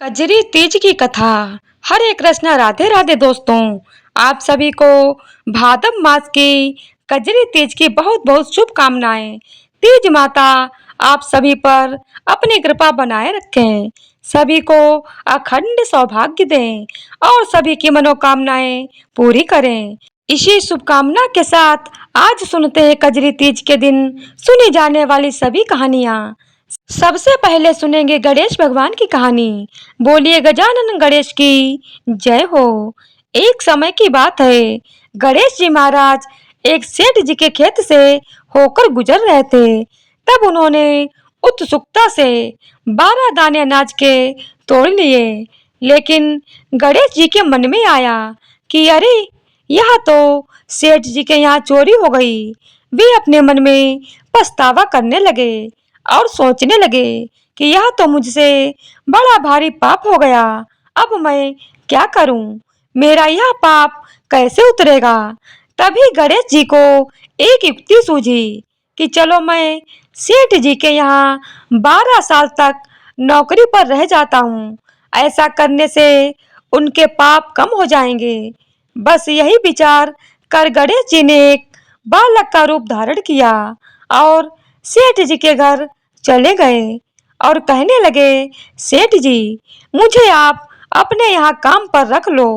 कजरी तीज की कथा। हरे कृष्णा, राधे राधे दोस्तों। आप सभी को भाद्र मास की कजरी तीज की बहुत बहुत शुभकामनाएं। तीज माता आप सभी पर अपनी कृपा बनाए रखें, सभी को अखंड सौभाग्य दें और सभी की मनोकामनाएं पूरी करें। इसी शुभकामना के साथ आज सुनते हैं कजरी तीज के दिन सुनी जाने वाली सभी कहानियां। सबसे पहले सुनेंगे गणेश भगवान की कहानी। बोलिए गजानन गणेश की जय हो। एक समय की बात है, गणेश जी महाराज एक सेठ जी के खेत से होकर गुजर रहे थे। तब उन्होंने उत्सुकता से 12 दाने अनाज के तोड़ लिए। लेकिन गणेश जी के मन में आया कि अरे, यह तो सेठ जी के यहाँ चोरी हो गई। वे अपने मन में पछतावा करने लगे और सोचने लगे कि यह तो मुझसे बड़ा भारी पाप हो गया। अब मैं क्या करूं? मेरा यह पाप कैसे उतरेगा? तभी गणेश जी को एक युक्ति सूझी कि चलो मैं सेठ जी के यहाँ 12 साल तक नौकरी पर रह जाता हूँ। ऐसा करने से उनके पाप कम हो जाएंगे। बस यही विचार कर गणेश जी ने एक बालक का रूप धारण किया और सेठ जी के घर चले गए और कहने लगे, सेठ जी, मुझे आप अपने यहाँ काम पर रख लो।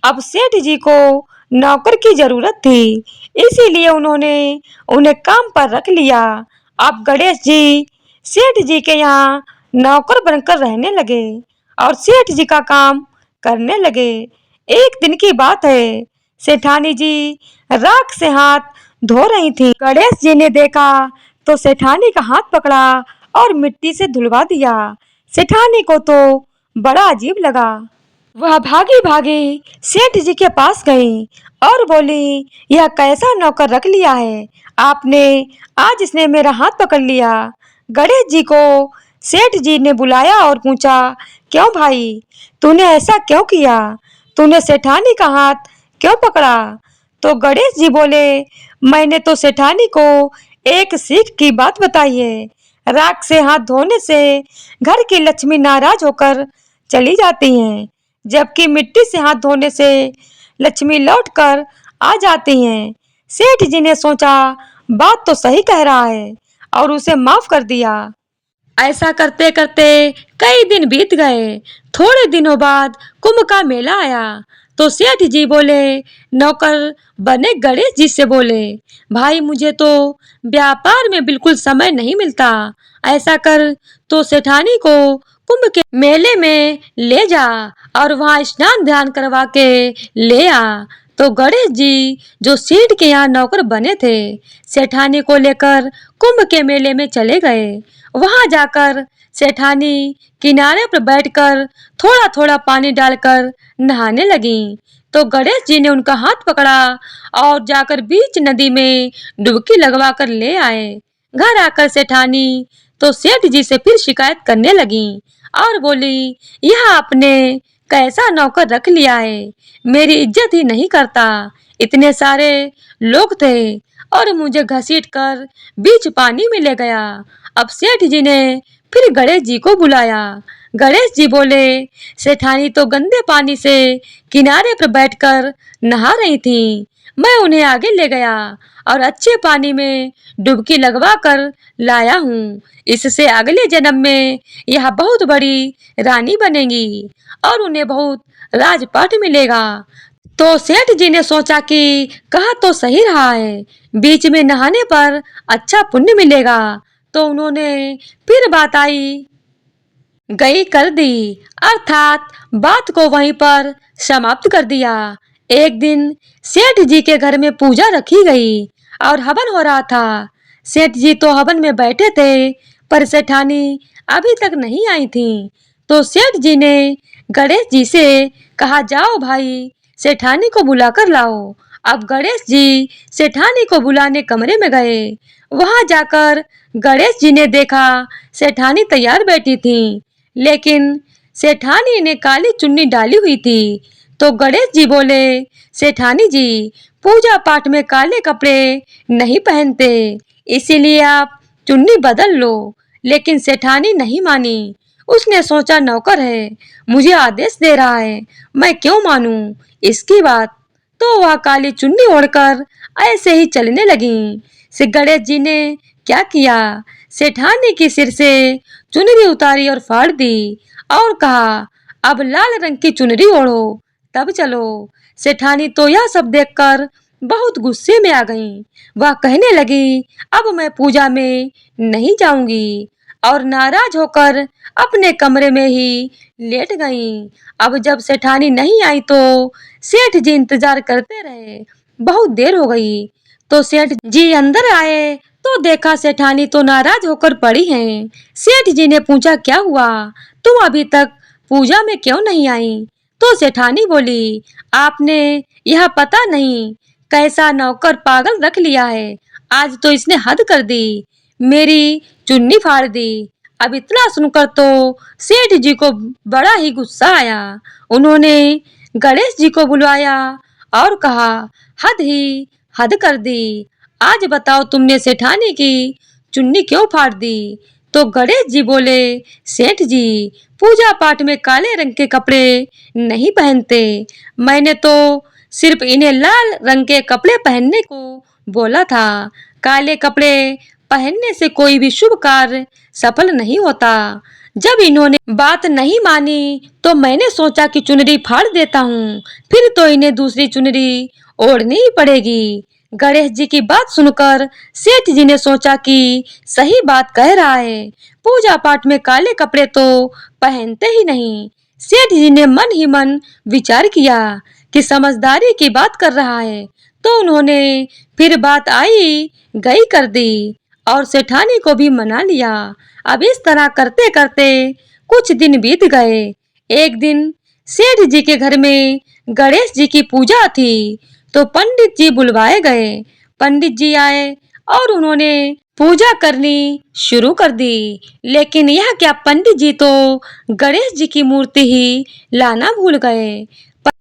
अब सेठ जी को नौकर की जरूरत थी, इसीलिए उन्होंने उन्हें काम पर रख लिया। अब गणेश जी सेठ जी के यहाँ नौकर बनकर रहने लगे और सेठ जी का काम करने लगे। एक दिन की बात है, सेठानी जी राख से हाथ धो रही थी। गणेश जी ने देखा तो सेठानी का हाथ पकड़ा और मिट्टी से धुलवा दिया। सेठानी को तो बड़ा अजीब लगा। वह भागी भागी सेठ जी के पास गई और बोली, यह कैसा नौकर रख लिया है आपने? आज इसने मेरा हाथ पकड़ लिया। गणेश जी को सेठ जी ने बुलाया और पूछा, क्यों भाई, तूने ऐसा क्यों किया? तूने सेठानी का हाथ क्यों पकड़ा? तो गणेश जी बोले, मैंने तो सेठानी को एक सीख की बात बताई है। राख से हाथ धोने से घर की लक्ष्मी नाराज होकर चली जाती हैं, जबकि मिट्टी से हाथ धोने से लक्ष्मी लौटकर आ जाती हैं। सेठ जी ने सोचा, बात तो सही कह रहा है, और उसे माफ कर दिया। ऐसा करते करते कई दिन बीत गए। थोड़े दिनों बाद कुंभ का मेला आया तो सेठ जी बोले, नौकर बने गणेश जी से बोले, भाई मुझे तो व्यापार में बिल्कुल समय नहीं मिलता। ऐसा कर तो सेठानी को कुंभ के मेले में ले जा और वहाँ स्नान ध्यान करवा के ले आ। तो गणेश जी जो सेठ के यहाँ नौकर बने थे, सेठानी को लेकर कुंभ के मेले में चले गए। वहां जाकर सेठानी किनारे पर बैठकर थोड़ा थोड़ा पानी डालकर नहाने लगी। तो गणेश जी ने उनका हाथ पकड़ा और जाकर बीच नदी में डुबकी लगवा कर ले आए। घर आकर सेठानी तो सेठ जी से फिर शिकायत करने लगी और बोली, यह आपने कैसा नौकर रख लिया है? मेरी इज्जत ही नहीं करता। इतने सारे लोग थे और मुझे घसीट कर बीच पानी में ले गया। अब सेठ जी ने फिर गणेश जी को बुलाया। गणेश जी बोले, सेठानी तो गंदे पानी से किनारे पर बैठकर नहा रही थी। मैं उन्हें आगे ले गया और अच्छे पानी में डुबकी लगवा कर लाया हूँ। इससे अगले जन्म में यह बहुत बड़ी रानी बनेगी और उन्हें बहुत राजपाट मिलेगा। तो सेठ जी ने सोचा कि कहा तो सही रहा है, बीच में नहाने पर अच्छा पुण्य मिलेगा। तो उन्होंने फिर बात आई गई कर दी, अर्थात बात को वहीं पर समाप्त कर दिया। एक दिन सेठ जी के घर में पूजा रखी गई और हवन हो रहा था। सेठ जी तो हवन में बैठे थे, पर सेठानी अभी तक नहीं आई थी। तो सेठ जी ने गणेश जी से कहा, जाओ भाई, सेठानी को बुला कर लाओ। अब गणेश जी सेठानी को बुलाने कमरे में गए। वहां जाकर गणेश जी ने देखा सेठानी तैयार बैठी थी, लेकिन सेठानी ने काली चुन्नी डाली हुई थी। तो गणेश जी बोले, सेठानी जी पूजा पाठ में काले कपड़े नहीं पहनते, इसीलिए आप चुन्नी बदल लो। लेकिन सेठानी नहीं मानी। उसने सोचा नौकर है, मुझे आदेश दे रहा है, मैं क्यों मानूं इसकी बात। तो वह काली चुन्नी ओढ़कर ऐसे ही चलने लगी। श्री गणेश जी ने क्या किया, सेठानी के सिर से चुनरी उतारी और फाड़ दी और कहा, अब लाल रंग की चुनरी ओढ़ो तब चलो। सेठानी तो यह सब देखकर बहुत गुस्से में आ गईं। वह कहने लगी, अब मैं पूजा में नहीं जाऊंगी, और नाराज होकर अपने कमरे में ही लेट गईं। अब जब सेठानी नहीं आई तो सेठ जी इंतजार करते रहे। बहुत देर हो गई तो सेठ जी अंदर आए तो देखा सेठानी तो नाराज होकर पड़ी हैं। सेठ जी ने पूछा, क्या हुआ, तुम अभी तक पूजा में क्यों नहीं आई। तो सेठानी बोली, आपने यह पता नहीं कैसा नौकर पागल रख लिया है, आज तो इसने हद कर दी, मेरी चुन्नी फाड़ दी। अब इतना सुनकर तो सेठ जी को बड़ा ही गुस्सा आया। उन्होंने गणेश जी को बुलवाया और कहा, हद कर दी, आज बताओ तुमने सेठानी की चुन्नी क्यों फाड़ दी। तो गणेश जी बोले, सेठ जी पूजा पाठ में काले रंग के कपड़े नहीं पहनते, मैंने तो सिर्फ इन्हें लाल रंग के कपड़े पहनने को बोला था। काले कपड़े पहनने से कोई भी शुभ कार्य सफल नहीं होता। जब इन्होंने बात नहीं मानी तो मैंने सोचा कि चुनरी फाड़ देता हूँ, फिर तो इन्हें दूसरी चुनरी ओढ़नी ही पड़ेगी। गणेश जी की बात सुनकर सेठ जी ने सोचा कि सही बात कह रहा है, पूजा पाठ में काले कपड़े तो पहनते ही नहीं। सेठ जी ने मन ही मन विचार किया कि समझदारी की बात कर रहा है, तो उन्होंने फिर बात आई गई कर दी और सेठानी को भी मना लिया। अब इस तरह करते करते कुछ दिन बीत गए। एक दिन सेठ जी के घर में गणेश जी की पूजा थी तो पंडित जी बुलवाए गए। पंडित जी आए और उन्होंने पूजा करनी शुरू कर दी। लेकिन यह क्या, पंडित जी तो गणेश जी की मूर्ति ही लाना भूल गए।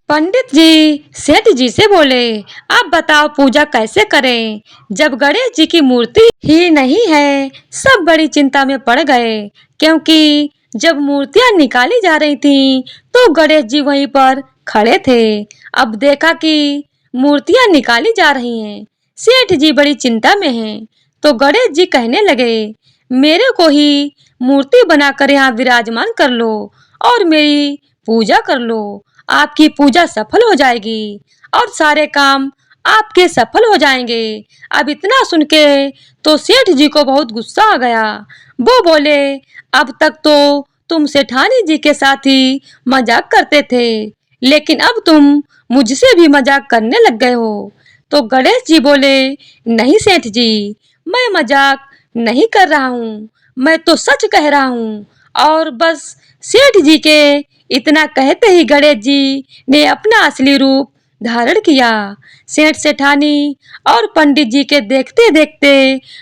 पंडित जी सेठ जी से बोले, आप बताओ पूजा कैसे करें, जब गणेश जी की मूर्ति ही नहीं है। सब बड़ी चिंता में पड़ गए, क्योंकि जब मूर्तियां निकाली जा रही थीं, तो गणेश जी वहीं पर खड़े थे। अब देखा कि मूर्तियां निकाली जा रही हैं, सेठ जी बड़ी चिंता में हैं। तो गणेश जी कहने लगे, मेरे को ही मूर्ति बनाकर यहाँ विराजमान कर लो और मेरी पूजा कर लो, आपकी पूजा सफल हो जाएगी और सारे काम आपके सफल हो जाएंगे। अब इतना सुन के तो सेठ जी को बहुत गुस्सा आ गया। वो बोले, अब तक तो तुम सेठानी जी के साथ ही मजाक करते थे, लेकिन अब तुम मुझसे भी मजाक करने लग गए हो। तो गणेश जी बोले, नहीं सेठ जी, मैं मजाक नहीं कर रहा हूँ, मैं तो सच कह रहा हूँ। और बस सेठ जी के इतना कहते ही गणेश जी ने अपना असली रूप धारण किया। सेठ सेठानी और पंडित जी के देखते देखते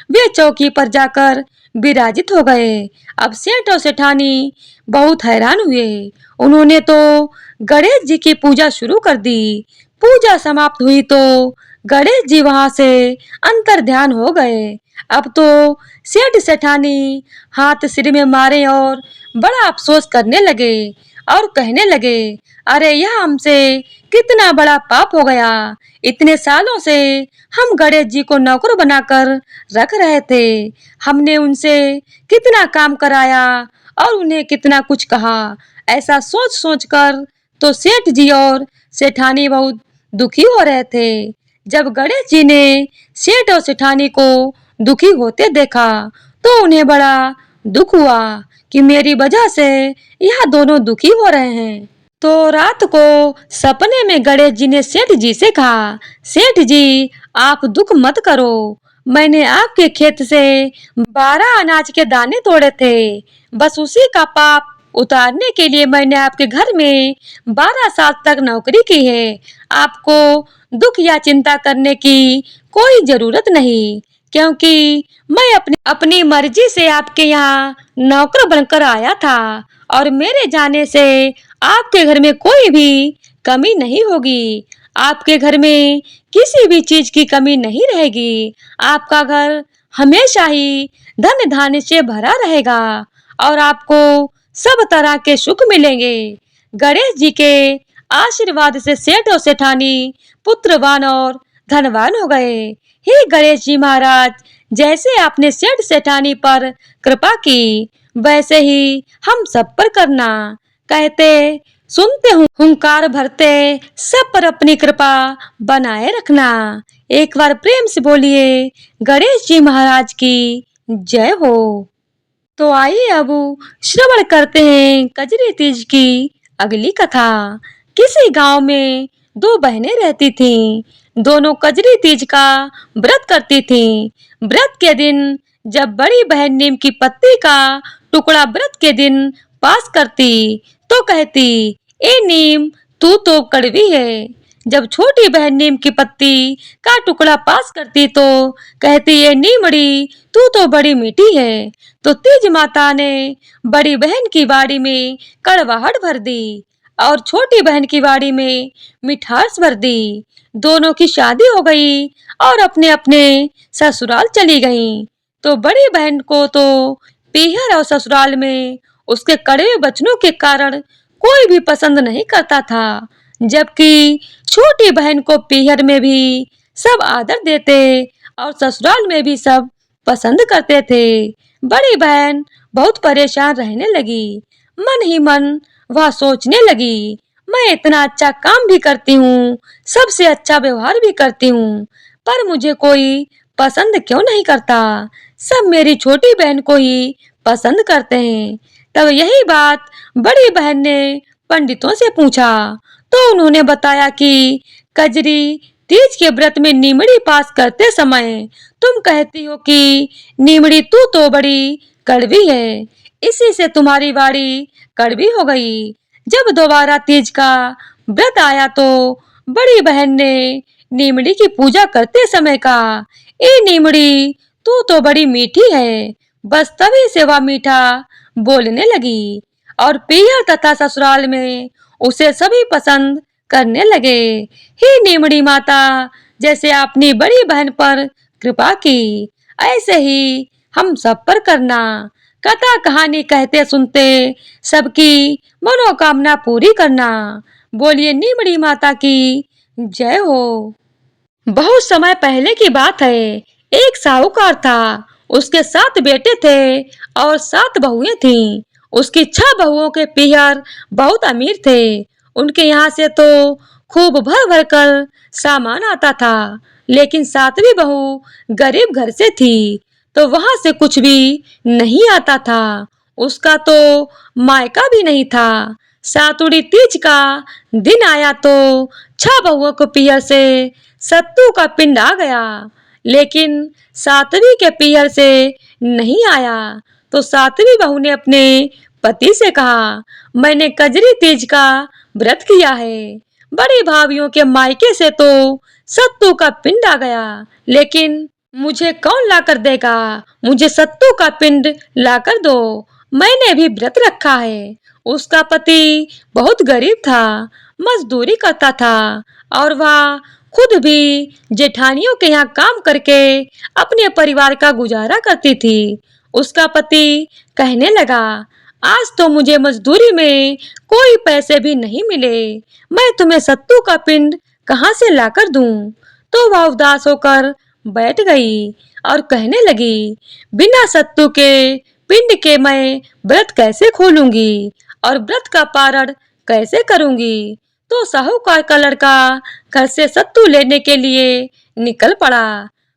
वे चौकी पर जाकर विराजित हो गए। अब सेठ और सेठानी बहुत हैरान हुए। उन्होंने तो गणेश जी की पूजा शुरू कर दी। पूजा समाप्त हुई तो गणेश जी वहां से अंतर ध्यान हो गए। अब तो सेठ सेठानी हाथ सिर में मारे और बड़ा अफसोस करने लगे और कहने लगे, अरे यह हमसे कितना बड़ा पाप हो गया। इतने सालों से हम गणेश जी को नौकर बनाकर रख रहे थे, हमने उनसे कितना काम कराया और उन्हें कितना कुछ कहा। ऐसा सोच सोच कर तो सेठ जी और सेठानी बहुत दुखी हो रहे थे। जब गणेश जी ने सेठ और सेठानी को दुखी होते देखा तो उन्हें बड़ा दुख हुआ कि मेरी वजह से यह दोनों दुखी हो रहे हैं। तो रात को सपने में गणेश जी ने सेठ जी से कहा, सेठ जी आप दुख मत करो, मैंने आपके खेत से 12 अनाज के दाने तोड़े थे, बस उसी का पाप उतारने के लिए मैंने आपके घर में 12 साल तक नौकरी की है। आपको दुख या चिंता करने की कोई जरूरत नहीं, क्योंकि मैं अपनी मर्जी से आपके यहाँ नौकर बनकर आया था और मेरे जाने से आपके घर में कोई भी कमी नहीं होगी। आपके घर में किसी भी चीज की कमी नहीं रहेगी। आपका घर हमेशा ही धन धान्य से भरा रहेगा और आपको सब तरह के सुख मिलेंगे। गणेश जी के आशीर्वाद से सेठ और सेठानी पुत्रवान और धनवान हो गए। हे गणेश जी महाराज, जैसे आपने सेठ सेठानी पर कृपा की, वैसे ही हम सब पर करना। कहते सुनते हुंकार भरते सब पर अपनी कृपा बनाए रखना। एक बार प्रेम से बोलिए गणेश जी महाराज की जय हो। तो आइए अब श्रवण करते हैं कजरी तीज की अगली कथा। किसी गांव में दो बहनें रहती थीं। दोनों कजरी तीज का व्रत करती थीं। व्रत के दिन जब बड़ी बहन नीम की पत्ती का टुकड़ा व्रत के दिन पास करती तो कहती, ए नीम, तू तो कड़वी है। जब छोटी बहन नीम की पत्ती का टुकड़ा पास करती तो कहती, ये नीमड़ी, तू तो बड़ी मीठी है। तो तीज माता ने बड़ी बहन की बाड़ी में कड़वाहट भर दी और छोटी बहन की बाड़ी में मिठास भर दी। दोनों की शादी हो गई और अपने अपने ससुराल चली गईं। तो बड़ी बहन को तो पीहर और ससुराल में उसके कड़वे वचनों के कारण कोई भी पसंद नहीं करता था, जबकि छोटी बहन को पीहर में भी सब आदर देते और ससुराल में भी सब पसंद करते थे। बड़ी बहन बहुत परेशान रहने लगी। मन ही मन वह सोचने लगी, मैं इतना अच्छा काम भी करती हूँ, सबसे अच्छा व्यवहार भी करती हूँ, पर मुझे कोई पसंद क्यों नहीं करता। सब मेरी छोटी बहन को ही पसंद करते हैं। तब यही बात बड़ी बहन ने पंडितों से पूछा तो उन्होंने बताया कि कजरी तीज के व्रत में नीमड़ी पास करते समय तुम कहती हो कि नीमड़ी, तू तो बड़ी कड़वी है, इसी से तुम्हारी बाड़ी कड़वी हो गई। जब दोबारा तीज का व्रत आया तो बड़ी बहन ने नीमड़ी की पूजा करते समय कहा, ए नीमड़ी, तू तो बड़ी मीठी है। बस तभी से वह मीठा बोलने लगी और पीहर तथा ससुराल में उसे सभी पसंद करने लगे। हे नीमड़ी माता, जैसे आपने बड़ी बहन पर कृपा की, ऐसे ही हम सब पर करना। कथा कहानी कहते सुनते सबकी मनोकामना पूरी करना। बोलिए नीमड़ी माता की जय हो। बहुत समय पहले की बात है। एक साहूकार था। उसके 7 बेटे थे और 7 बहुएं थीं। उसकी 6 बहुओं के पीहर बहुत अमीर थे। उनके यहाँ से तो खूब भर भर कर सामान आता था, लेकिन 7वीं बहू गरीब घर से थी, तो वहां से कुछ भी नहीं आता था। उसका तो मायका भी नहीं था। सातुड़ी तीज का दिन आया तो 6 बहुओं को पीहर से सत्तू का पिंड आ गया, लेकिन 7वीं के पीहर से नहीं आया। तो 7वीं बहू ने अपने पति से कहा, मैंने कजरी तीज का व्रत किया है। बड़ी भाभियों के मायके से तो सत्तू का पिंड आ गया, लेकिन मुझे कौन ला कर देगा। मुझे सत्तू का पिंड ला कर दो, मैंने भी व्रत रखा है। उसका पति बहुत गरीब था, मजदूरी करता था और वह खुद भी जेठानियों के यहाँ काम करके अपने परिवार का गुजारा करती थी। उसका पति कहने लगा, आज तो मुझे मजदूरी में कोई पैसे भी नहीं मिले, मैं तुम्हें सत्तू का पिंड कहाँ से लाकर दूं। तो वह उदास होकर बैठ गई और कहने लगी, बिना सत्तू के पिंड के मैं व्रत कैसे खोलूंगी और व्रत का पारण कैसे करूंगी। तो साहूकार का लड़का घर से सत्तू लेने के लिए निकल पड़ा।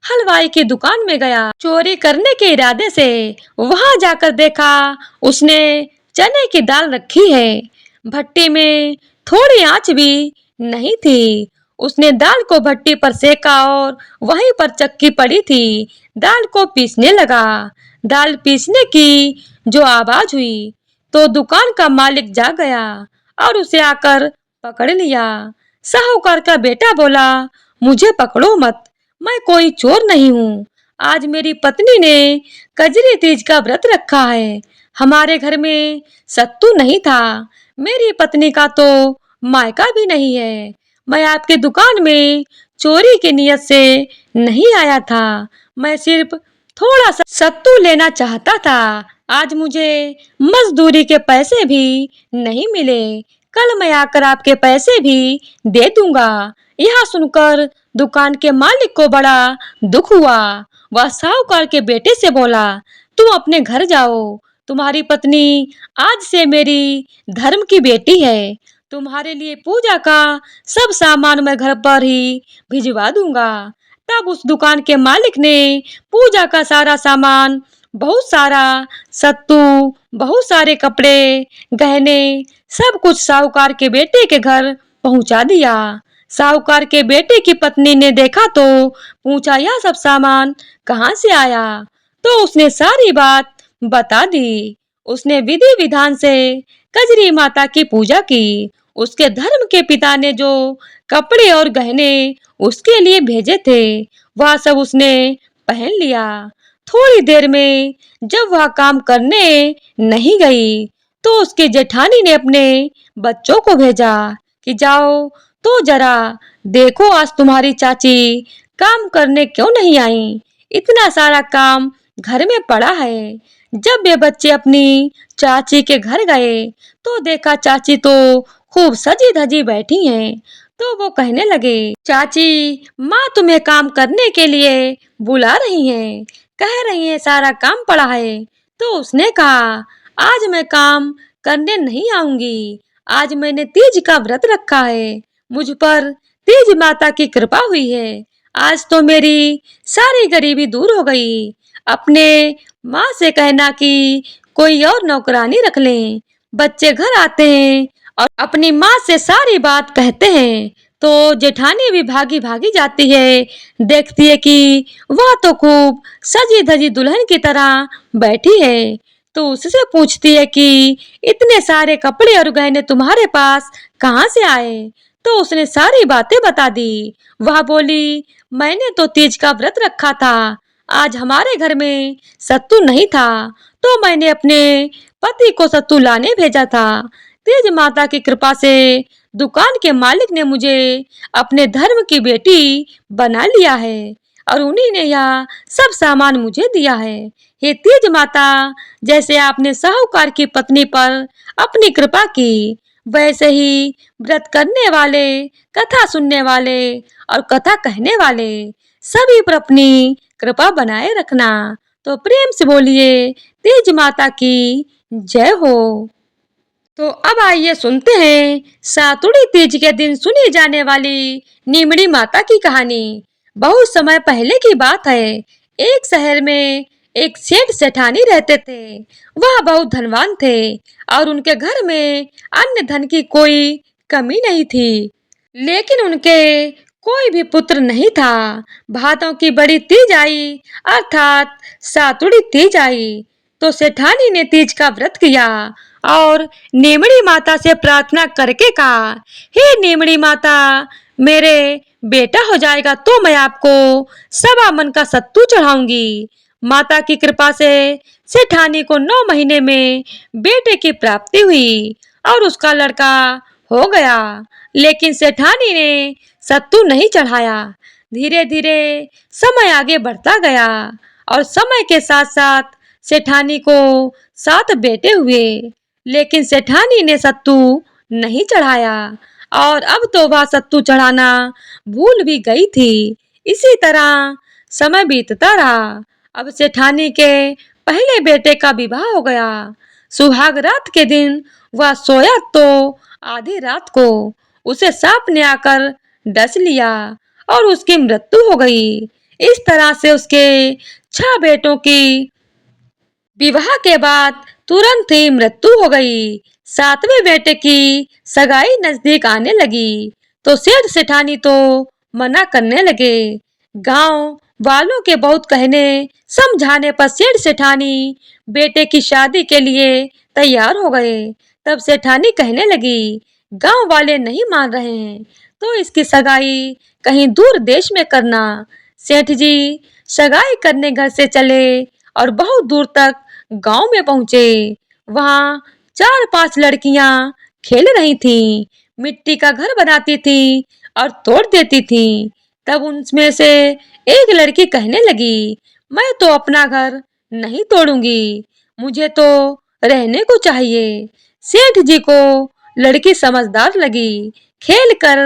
हलवाई की दुकान में गया। चोरी करने के इरादे से वहां जाकर देखा उसने चने की दाल रखी है। भट्टी में थोड़ी आंच भी नहीं थी। उसने दाल को भट्टी पर सेका और वहीं पर चक्की पड़ी थी, दाल को पीसने लगा। दाल पीसने की जो आवाज हुई तो दुकान का मालिक जाग गया और उसे आकर पकड़ लिया। साहूकार का बेटा बोला, मुझे पकड़ो मत, मैं कोई चोर नहीं हूँ। आज मेरी पत्नी ने कजरी तीज का व्रत रखा है। हमारे घर में सत्तू नहीं था। मेरी पत्नी का तो मायका भी नहीं है। मैं आपकी दुकान में चोरी की नियत से नहीं आया था। मैं सिर्फ थोड़ा सा सत्तू लेना चाहता था। आज मुझे मजदूरी के पैसे भी नहीं मिले। कल मैं आकर आपके पैसे भी दे दूंगा। यह सुनकर दुकान के मालिक को बड़ा दुख हुआ। वह साहूकार के बेटे से बोला, तुम अपने घर जाओ। तुम्हारी पत्नी आज से मेरी धर्म की बेटी है। तुम्हारे लिए पूजा का सब सामान मैं घर पर ही भिजवा दूंगा। तब उस दुकान के मालिक ने पूजा का सारा सामान, बहुत सारा सत्तू, बहुत सारे कपड़े, गहने, सब कुछ साहूकार के बेटे के घर पहुंचा दिया। साहूकार के बेटे की पत्नी ने देखा तो पूछा, यह सब सामान कहाँ से आया? तो उसने सारी बात बता दी। उसने विधि विधान से कजरी माता की पूजा की। उसके धर्म के पिता ने जो कपड़े और गहने उसके लिए भेजे थे, वह सब उसने पहन लिया। थोड़ी देर में जब वह काम करने नहीं गई, तो उसके जेठानी ने अपने बच्चों को भेजा कि जाओ तो जरा देखो आज तुम्हारी चाची काम करने क्यों नहीं आई। इतना सारा काम घर में पड़ा है। जब वे बच्चे अपनी चाची के घर गए तो देखा चाची तो खूब सजी धजी बैठी हैं। तो वो कहने लगे, चाची, माँ तुम्हें काम करने के लिए बुला रही हैं, कह रही है सारा काम पड़ा है। तो उसने कहा, आज मैं काम करने नहीं आऊंगी। आज मैंने तीज का व्रत रखा है। मुझ पर तीज माता की कृपा हुई है। आज तो मेरी सारी गरीबी दूर हो गई। अपने माँ से कहना कि कोई और नौकरानी रख लें। बच्चे घर आते हैं और अपनी माँ से सारी बात कहते हैं। तो जेठानी भी भागी भागी जाती है, देखती है कि वह तो खूब सजी धजी दुल्हन की तरह बैठी है। तो उससे पूछती है कि इतने सारे कपड़े और गहने तुम्हारे पास कहाँ से आए? तो उसने सारी बातें बता दी। वह बोली, मैंने तो तीज का व्रत रखा था। आज हमारे घर में सत्तू नहीं था, तो मैंने अपने पति को सत्तू लाने भेजा था। तीज माता की कृपा से दुकान के मालिक ने मुझे अपने धर्म की बेटी बना लिया है और उन्हीं ने यह सब सामान मुझे दिया है। हे तीज माता, जैसे आपने साहूकार की पत्नी पर अपनी कृपा की, वैसे ही व्रत करने वाले, कथा सुनने वाले और कथा कहने वाले सभी पर अपनी कृपा बनाए रखना। तो प्रेम से बोलिए, तीज माता की जय हो। तो अब आइए सुनते हैं सातुड़ी तीज के दिन सुनी जाने वाली नीमड़ी माता की कहानी। बहुत समय पहले की बात है। एक शहर में एक सेठ सेठानी रहते थे। वह बहुत धनवान थे और उनके घर में अन्य धन की कोई कमी नहीं थी। लेकिन उनके कोई भी पुत्र नहीं था। भादों की बड़ी तीज आई, अर्थात सातुड़ी तीज आई, तो सेठानी ने तीज का व्रत किया और नीमड़ी माता से प्रार्थना करके कहा, हे नीमड़ी माता, मेरे बेटा हो जाएगा तो मैं आपको सवा मन का सत्तू चढ़ाऊंगी। माता की कृपा से सेठानी को 9 महीने में बेटे की प्राप्ति हुई और उसका लड़का हो गया। लेकिन सेठानी ने सत्तू नहीं चढ़ाया। धीरे धीरे समय आगे बढ़ता गया और समय के साथ साथ सेठानी को 7 बेटे हुए। लेकिन सेठानी ने सत्तू नहीं चढ़ाया और अब तो वह सत्तू चढ़ाना भूल भी गई थी। इसी तरह समय बीतता रहा। अब सेठानी के पहले बेटे का विवाह हो गया। सुहाग रात के दिन वह सोया तो आधी रात को उसे सांप ने आकर डस लिया और उसकी मृत्यु हो गई। इस तरह से उसके 6 बेटों की विवाह के बाद तुरंत ही मृत्यु हो गई। 7वें बेटे की सगाई नजदीक आने लगी तो सेठ सेठानी तो मना करने लगे। गांव वालों के बहुत कहने समझाने पर सेठ सेठानी बेटे की शादी के लिए तैयार हो गए। तब सेठानी कहने लगी, गांव वाले नहीं मान रहे हैं तो इसकी सगाई कहीं दूर देश में करना। सेठ जी सगाई करने घर से चले और बहुत दूर तक गांव में पहुंचे। वहां 4-5 लड़कियां खेल रही थीं, मिट्टी का घर बनाती थी और तोड़ देती थी। तब उनमें से एक लड़की कहने लगी, मैं तो अपना घर नहीं तोड़ूंगी, मुझे तो रहने को चाहिए। सेठ जी को लड़की समझदार लगी। खेल कर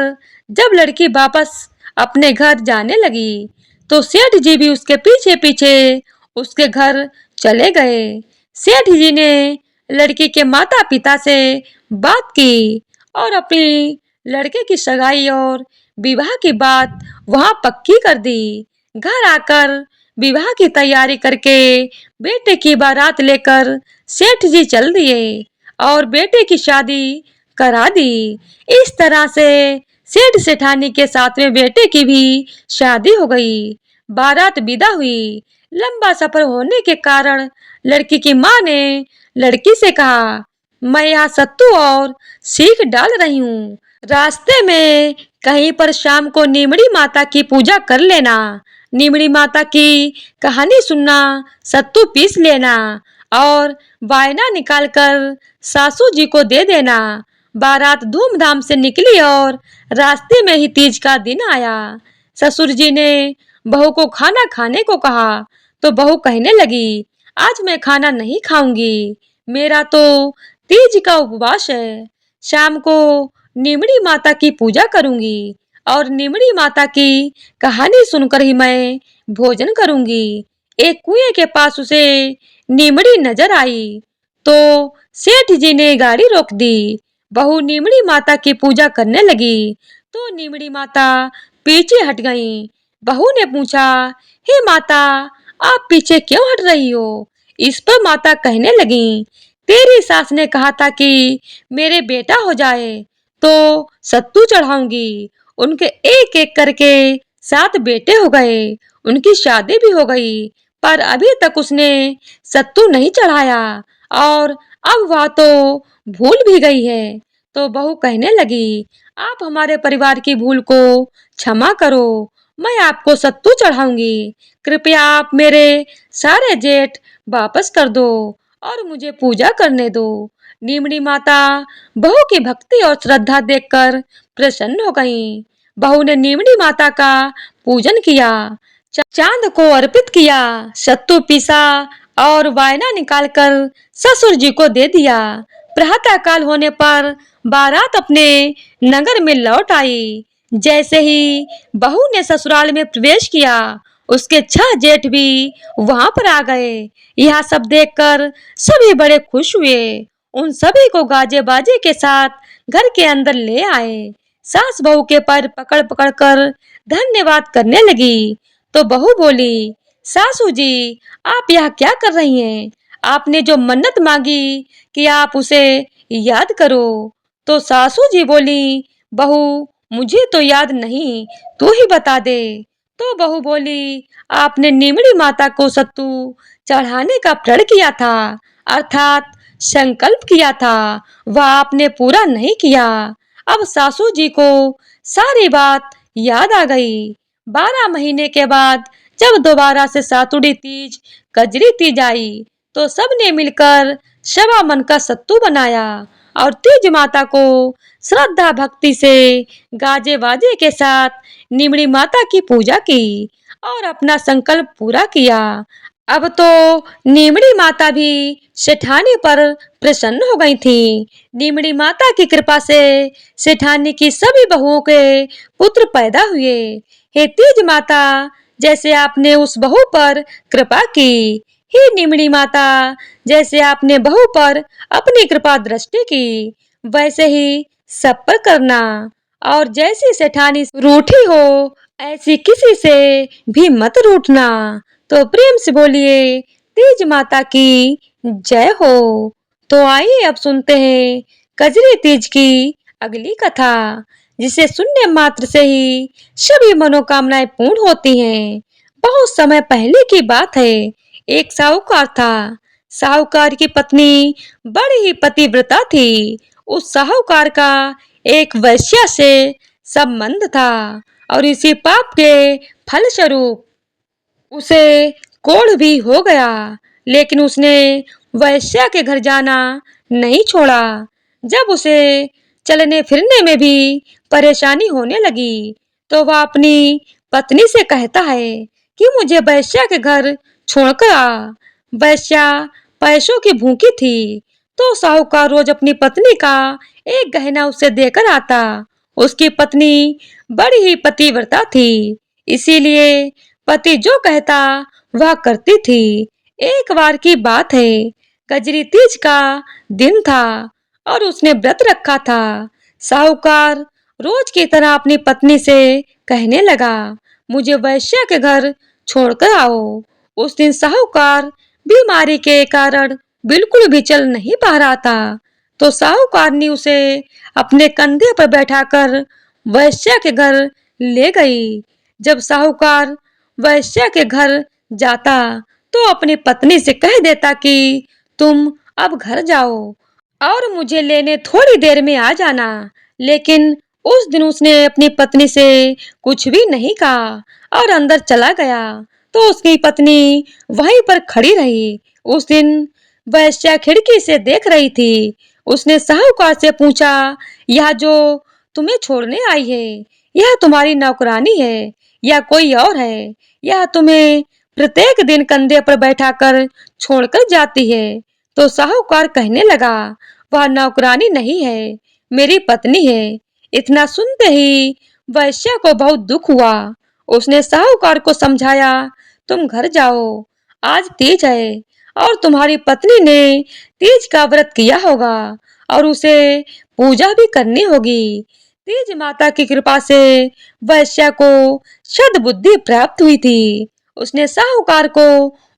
जब लड़की वापस अपने घर जाने लगी तो सेठ जी भी उसके पीछे पीछे उसके घर चले गए। सेठ जी ने लड़की के माता पिता से बात की और अपनी लड़के की सगाई और विवाह की बात वहां पक्की कर दी। घर आकर विवाह की तैयारी करके बेटे की बारात लेकर सेठ जी चल दिए और बेटे की शादी करा दी। इस तरह से सेठ सेठानी के सातवें बेटे की भी शादी हो गई। बारात विदा हुई। लंबा सफर होने के कारण लड़की की माँ ने लड़की से कहा, मैं यहाँ सत्तू और सीख डाल रही हूँ। रास्ते में कहीं पर शाम को नीमड़ी माता की पूजा कर लेना। नीमड़ी माता की कहानी सुनना, सत्तू पीस लेना और वायना निकालकर सासू जी को दे देना। बारात धूमधाम से निकली और रास्ते में ही तीज का दिन आया। ससुर जी ने बहू को खाना खाने को कहा तो बहू कहने लगी, आज मैं खाना नहीं खाऊंगी, मेरा तो तीज का उपवास है। शाम को नीमड़ी माता की पूजा करूंगी और नीमड़ी माता की कहानी सुनकर ही मैं भोजन करूंगी। एक कुएं के पास उसे नीमड़ी नजर आई तो सेठ जी ने गाड़ी रोक दी। बहू नीमड़ी माता की पूजा करने लगी तो नीमड़ी माता पीछे हट गई। बहू ने पूछा, हे माता, आप पीछे क्यों हट रही हो? इस पर माता कहने लगी, तेरी सास ने कहा था कि मेरे बेटा हो जाए तो सत्तू चढ़ाऊंगी। उनके एक एक करके 7 बेटे हो गए। उनकी शादी भी हो गई पर अभी तक उसने सत्तू नहीं चढ़ाया और अब वह तो भूल भी गई है। तो बहू कहने लगी, आप हमारे परिवार की भूल को क्षमा करो, मैं आपको सत्तू चढ़ाऊंगी। कृपया आप मेरे सारे जेठ वापस कर दो और मुझे पूजा करने दो। नीमड़ी माता बहू की भक्ति और श्रद्धा देखकर प्रसन्न हो गई। बहू ने नीमड़ी माता का पूजन किया, चांद को अर्पित किया, सत्तू पीसा और वायना निकालकर ससुर जी को दे दिया। प्रातः काल होने पर बारात अपने नगर में लौट आई। जैसे ही बहू ने ससुराल में प्रवेश किया, उसके 6 जेठ भी वहां पर आ गए। यह सब देखकर सभी बड़े खुश हुए। उन सभी को गाजे बाजे के साथ घर के अंदर ले आए। सास बहू के पैर पकड़ पकड़ कर धन्यवाद करने लगी तो बहू बोली, सासू जी, आप यह क्या कर रही हैं? आपने जो मन्नत मांगी कि आप उसे याद करो। तो सासू जी बोली, बहू, मुझे तो याद नहीं, तू ही बता दे। तो बहू बोली, आपने नीमड़ी माता को सत्तू चढ़ाने का प्रण किया था, अर्थात संकल्प किया था, वह आपने पूरा नहीं किया। अब सासू जी को सारी बात याद आ गई। 12 महीने के बाद जब दोबारा से सातुड़ी तीज, कजरी तीज आई तो सबने मिलकर 1.25 मन का सत्तू बनाया और तीज माता को श्रद्धा भक्ति से गाजे बाजे के साथ निमड़ी माता की पूजा की और अपना संकल्प पूरा किया। अब तो नीमड़ी माता भी सेठानी पर प्रसन्न हो गई थी। नीमड़ी माता की कृपा से सेठानी की सभी बहुओं के पुत्र पैदा हुए। हे तीज माता, जैसे आपने उस बहू पर कृपा की, हे नीमड़ी माता, जैसे आपने बहू पर अपनी कृपा दृष्टि की, वैसे ही सब पर करना। और जैसी सेठानी रूठी हो ऐसी किसी से भी मत रूठना। तो प्रेम से बोलिए तीज माता की जय हो। तो आइए अब सुनते हैं कजरी तीज की अगली कथा, जिसे सुनने मात्र से ही सभी मनोकामनाएं पूर्ण होती हैं। बहुत समय पहले की बात है। एक साहूकार था। साहूकार की पत्नी बड़ी ही पतिव्रता थी। उस साहूकार का एक वैश्या से संबंध था और इसी पाप के फलस्वरूप उसे कोढ़ भी हो गया। लेकिन उसने वैश्या के घर जाना नहीं छोड़ा। जब उसे चलने फिरने में भी परेशानी होने लगी तो वह अपनी पत्नी से कहता है कि मुझे वैश्या के घर छोड़कर आ। वैश्या पैसों की भूखी थी, तो साहूकार रोज अपनी पत्नी का एक गहना उसे देकर आता। उसकी पत्नी बड़ी ही पतिव्रता थी, इसीलिए पति जो कहता वह करती थी। एक बार की बात है, कजरी तीज का दिन था और उसने व्रत रखा था। साहूकार रोज की तरह अपनी पत्नी से कहने लगा, मुझे वैश्या के घर छोड़कर आओ। उस दिन साहूकार बीमारी के कारण बिल्कुल भी चल नहीं पा रहा था, तो साहूकार ने उसे अपने कंधे पर बैठाकर वैश्या के घर ले गई। जब साहूकार वैश्या के घर जाता तो अपनी पत्नी से कह देता कि तुम अब घर जाओ और मुझे लेने थोड़ी देर में आ जाना। लेकिन उस दिन उसने अपनी पत्नी से कुछ भी नहीं कहा और अंदर चला गया, तो उसकी पत्नी वहीं पर खड़ी रही। उस दिन वैश्या खिड़की से देख रही थी। उसने साहूकार से पूछा, यह जो तुम्हें छोड़ने आई है, यह तुम्हारी नौकरानी है या कोई और है? यह तुम्हें प्रत्येक दिन कंधे पर बैठाकर छोड़कर जाती है। तो साहूकार कहने लगा, वह नौकरानी नहीं है, मेरी पत्नी है। इतना सुनते ही वैश्या को बहुत दुख हुआ। उसने साहूकार को समझाया, तुम घर जाओ, आज तीज है और तुम्हारी पत्नी ने तीज का व्रत किया होगा और उसे पूजा भी करनी होगी। तीज माता की कृपा से वैश्या को सद्बुद्धि प्राप्त हुई थी। उसने साहूकार को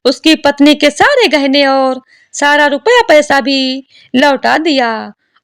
उसकी पत्नी के सारे गहने और सारा रुपया पैसा भी लौटा दिया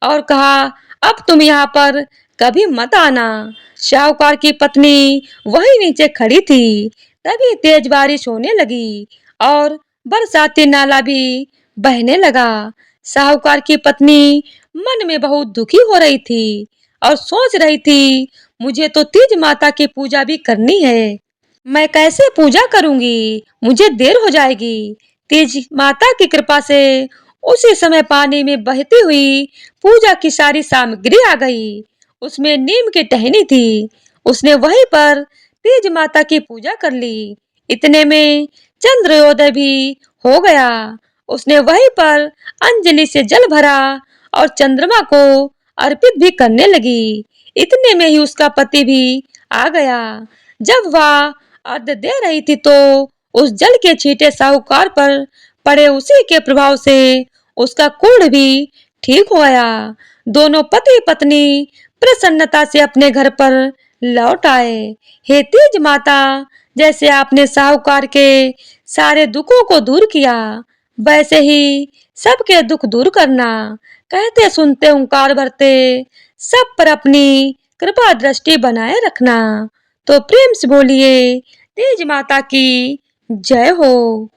और कहा, अब तुम यहाँ पर कभी मत आना। साहूकार की पत्नी वहीं नीचे खड़ी थी। तभी तेज बारिश होने लगी और बरसाती नाला भी बहने लगा। साहूकार की पत्नी मन में बहुत दुखी हो रही थी और सोच रही थी, मुझे तो तीज माता की पूजा भी करनी है, मैं कैसे पूजा करूंगी, मुझे देर हो जाएगी। तीज माता की कृपा से उसी समय पानी में बहती हुई पूजा की सारी सामग्री आ गई। उसमें नीम की टहनी थी। उसने वहीं पर तीज माता की पूजा कर ली। इतने में चंद्रोदय भी हो गया। उसने वहीं पर अंजलि से जल भरा और चंद्रमा को अर्पित भी करने लगी। इतने में ही उसका पति भी आ गया। जब वह अर्घ्य दे रही थी तो उस जल के छींटे साहूकार पर पड़े, उसी के प्रभाव से उसका कुंड भी ठीक हो गया। दोनों पति पत्नी प्रसन्नता से अपने घर पर लौट आए। हे तीज माता, जैसे आपने साहूकार के सारे दुखों को दूर किया, वैसे ही सबके दुख दूर करना। कहते सुनते हुंकार भरते सब पर अपनी कृपा दृष्टि बनाए रखना। तो प्रेम से बोलिए तीज माता की जय हो।